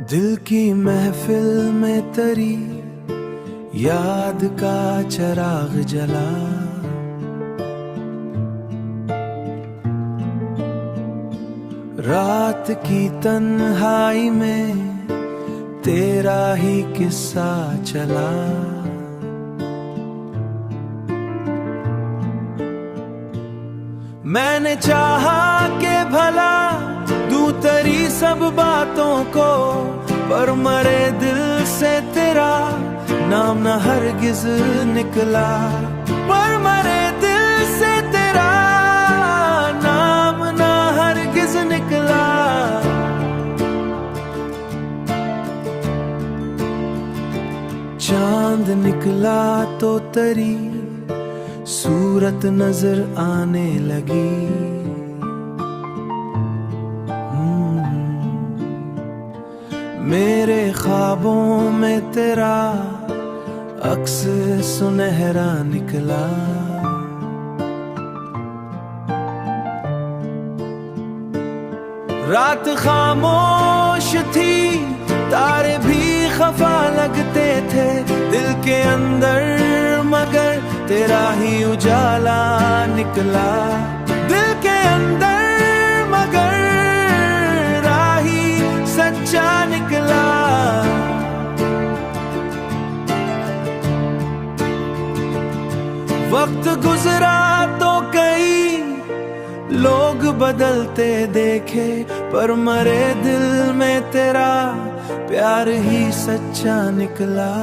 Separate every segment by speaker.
Speaker 1: दिल की महफिल में तरी याद का चराग जला, रात की तन्हाई में तेरा ही किस्सा चला। मैंने चाहा के भला दूं तेरी सब बातों को, पर मरे दिल से तेरा नाम न हरगिज निकला। पर मरे दिल से तेरा नाम न हरगिज निकला। चांद निकला तो तेरी सूरत नजर आने लगी। मेरे ख्वाबों में तेरा अक्स सुनहरा निकला। रात खामोश थी, तारे भी खफा लगते थे दिल के अंदर, मगर तेरा ही उजाला निकला। दिल के अंदर मगर राही सच्चा निकला। वक्त गुजरा तो कई लोग बदलते देखे, पर मरे दिल में तेरा प्यार ही सच्चा निकला।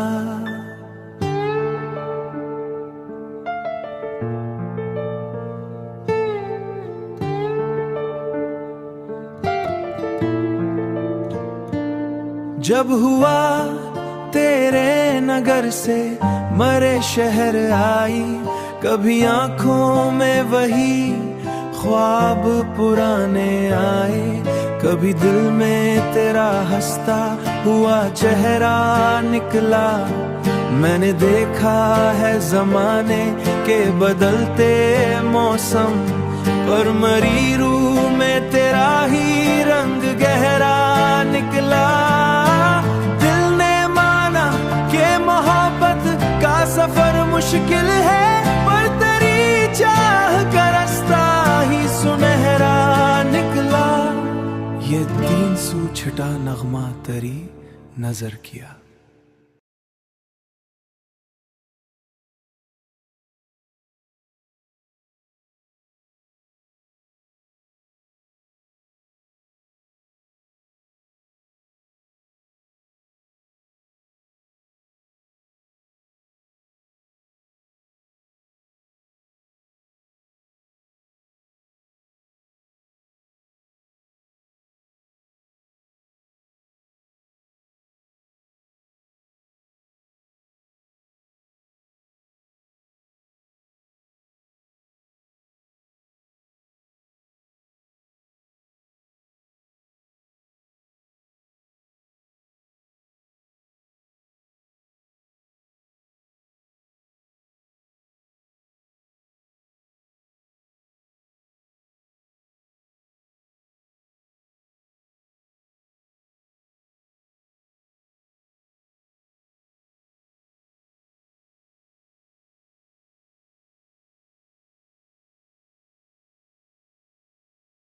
Speaker 1: जब हुआ तेरे नगर से मरे शहर आई, कभी आंखों में वही ख्वाब पुराने आए, कभी दिल में तेरा हंसता हुआ चेहरा निकला। मैंने देखा है जमाने के बदलते मौसम, पर मरी रूह में तेरा ही रंग गहरा निकला। सफर मुश्किल है, पर तेरी चाह का रास्ता ही सुनहरा निकला। ये 300 छठा नगमा तेरी नजर किया।